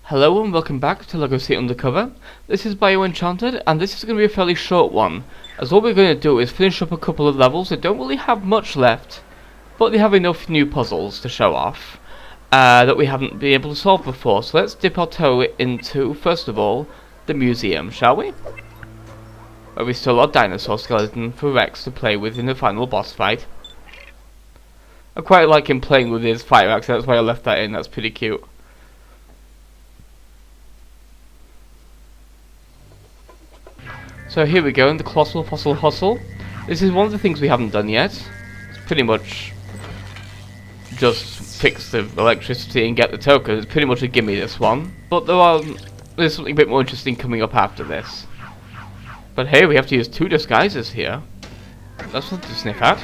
Hello and welcome back to LEGO City Undercover. This is Bio Enchanted, and this is going to be a fairly short one, as what we're going to do is finish up a couple of levels that don't really have much left, but they have enough new puzzles to show off that we haven't been able to solve before. So let's dip our toe into, first of all, the museum, shall we? Where we still got dinosaur skeleton for Rex to play with in the final boss fight. I quite like him playing with his fire axe, that's why I left that in, that's pretty cute. So here we go in the Colossal Fossil Hustle. This is one of the things we haven't done yet. It's pretty much just fix the electricity and get the token. It's pretty much a gimme, this one. But there's something a bit more interesting coming up after this. But hey, we have to use two disguises here. That's something to sniff at.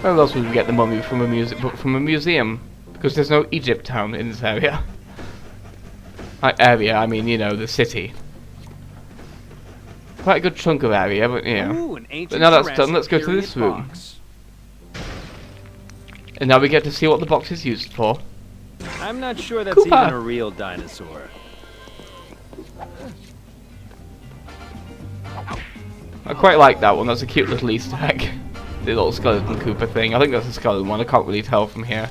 Where else would we get the mummy from a museum? Because there's no Egypt town in this area. I mean, you know, the city. Quite a good chunk of area, but yeah. But now that's done, let's go to this room. And now we get to see what the box is used for. I'm not sure that's even a real dinosaur. I quite like that one, that's a cute little Easter egg. The little skeleton Koopa thing. I think that's a skeleton one, I can't really tell from here.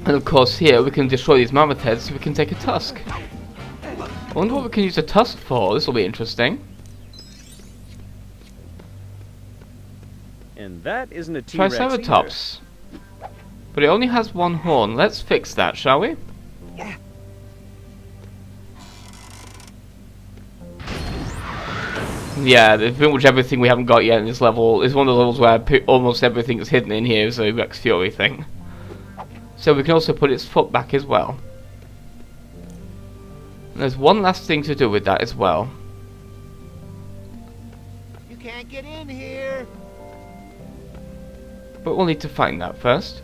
And of course here we can destroy these mammoth heads so we can take a tusk. I wonder what we can use a tusk for, this will be interesting. And that isn't a T-Rex Triceratops. But it only has one horn, let's fix that, shall we? Yeah, pretty much everything we haven't got yet in this level is one of the levels where almost everything is hidden in here is a Rex Fury thing. So we can also put its foot back as well. And there's one last thing to do with that as well. You can't get in here. But we'll need to find that first.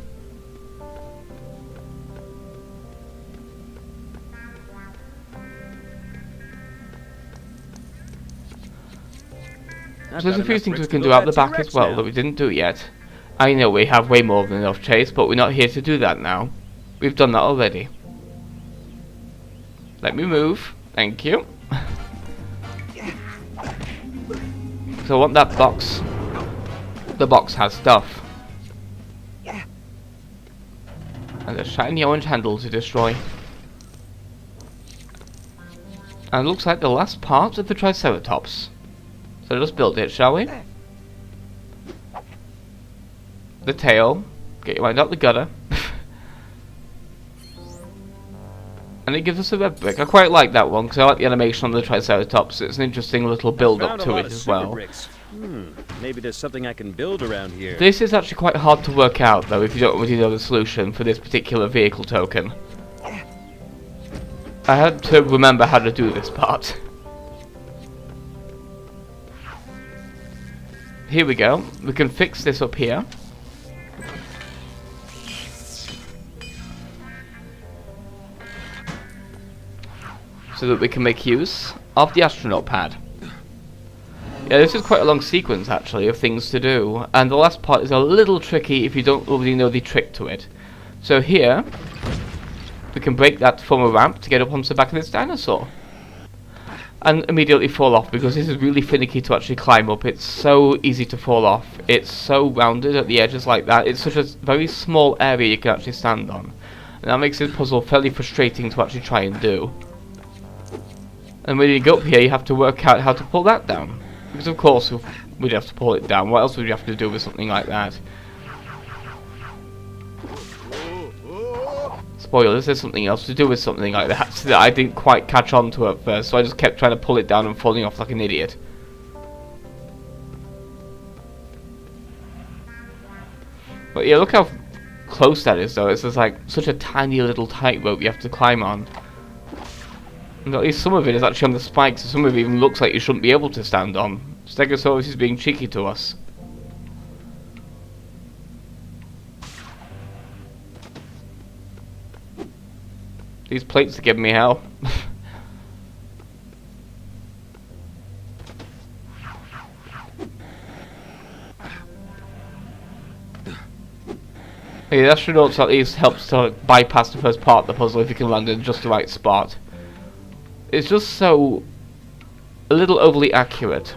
So there's a few things we can do out the back as well that we didn't do yet. I know we have way more than enough chase, but we're not here to do that now. We've done that already. Let me move. Thank you. So I want that box. The box has stuff. And a shiny orange handle to destroy. And it looks like the last part of the Triceratops. So let's build it, shall we? The tail, get your mind out the gutter. And it gives us a red brick. I quite like that one because I like the animation on the Triceratops. It's an interesting little build up to it as well. Maybe there's something I can build around here. This is actually quite hard to work out though if you don't really know the solution for this particular vehicle token. I had to remember how to do this part. Here we go. We can fix this up here. So that we can make use of the astronaut pad. Yeah, this is quite a long sequence actually of things to do, and the last part is a little tricky if you don't already know the trick to it. So here, we can break that to form a ramp to get up onto the back of this dinosaur. And immediately fall off, because this is really finicky to actually climb up. It's so easy to fall off. It's so rounded at the edges like that. It's such a very small area you can actually stand on. And that makes this puzzle fairly frustrating to actually try and do. And when you go up here, you have to work out how to pull that down. Because of course, we'd have to pull it down. What else would you have to do with something like that? Spoilers, there's something else to do with something like that that I didn't quite catch on to at first, so I just kept trying to pull it down and falling off like an idiot. But yeah, look how close that is though. It's just like such a tiny little tightrope you have to climb on. And at least some of it is actually on the spikes, so some of it even looks like you shouldn't be able to stand on. Stegosaurus is being cheeky to us. These plates are giving me hell. Yeah, the astronauts at least helps to bypass the first part of the puzzle if you can land in just the right spot. It's just so a little overly accurate.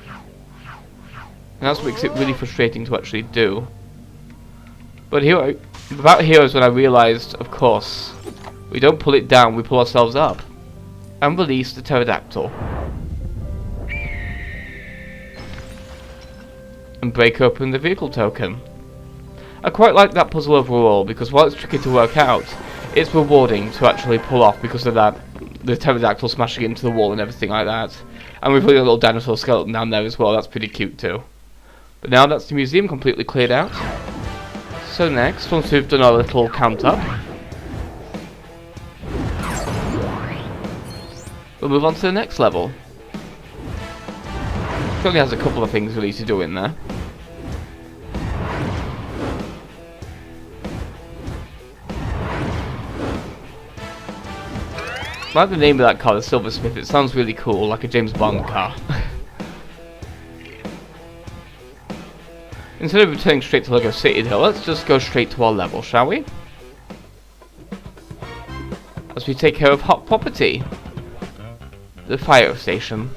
And that's what makes it really frustrating to actually do. But here, about here is when I realised, of course, we don't pull it down, we pull ourselves up. And release the pterodactyl. And break open the vehicle token. I quite like that puzzle overall, because while it's tricky to work out, it's rewarding to actually pull off because of that, the pterodactyl smashing into the wall and everything like that. And we've got a little dinosaur skeleton down there as well, that's pretty cute too. But now that's the museum completely cleared out. So next, once we've done our little count up, we'll move on to the next level. It only has a couple of things we need to do in there. I like the name of that car, the Silversmith. It sounds really cool, like a James Bond car. Instead of returning straight to Lego City though, let's just go straight to our level, shall we? As we take care of Hot Property, the fire station.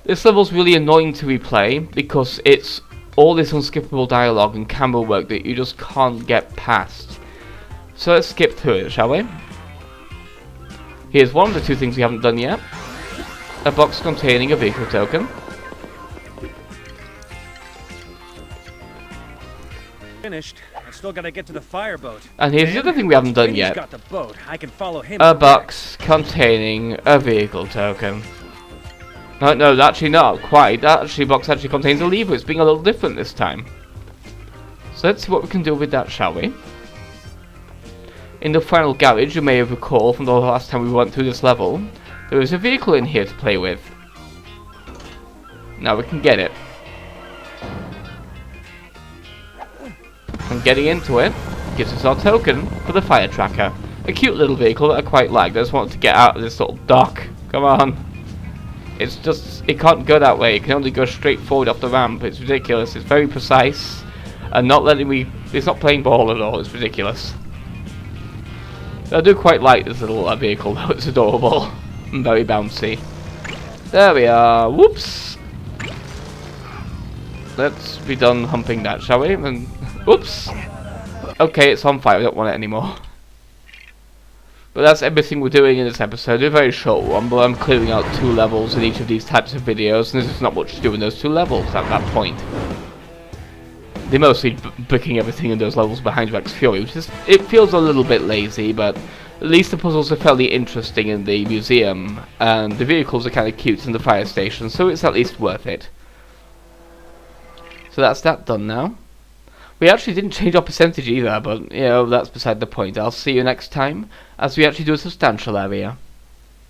This level's really annoying to replay because it's all this unskippable dialogue and camera work that you just can't get past. So let's skip through it, shall we? Here's one of the two things we haven't done yet. A box containing a vehicle token. Finished. I still gotta get to the fireboat. And here's the other thing we haven't done yet. Got the boat. I can follow him. A box containing a vehicle token. No, actually not quite. That box actually contains a lever. It's being a little different this time. So let's see what we can do with that, shall we? In the final garage, you may have recalled from the last time we went through this level, there is a vehicle in here to play with. Now we can get it. And getting into it gives us our token for the fire tracker. A cute little vehicle that I quite like. I just wanted to get out of this little dock. Come on. It's just, it can't go that way. It can only go straight forward off the ramp. It's ridiculous. It's very precise. And not letting me, it's not playing ball at all. It's ridiculous. I do quite like this little vehicle though. It's adorable. And very bouncy. There we are. Whoops. Let's be done humping that, shall we? And whoops. Okay, it's on fire. I don't want it anymore. But that's everything we're doing in this episode. A very short one, but I'm clearing out 2 levels in each of these types of videos, and there's not much to do in those 2 levels at that point. They mostly bricking everything in those levels behind Rex Fury, which is, it feels a little bit lazy, but at least the puzzles are fairly interesting in the museum, and the vehicles are kind of cute in the fire station, so it's at least worth it. So that's that done now. We actually didn't change our percentage either, but, you know, that's beside the point. I'll see you next time, as we actually do a substantial area.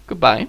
Goodbye.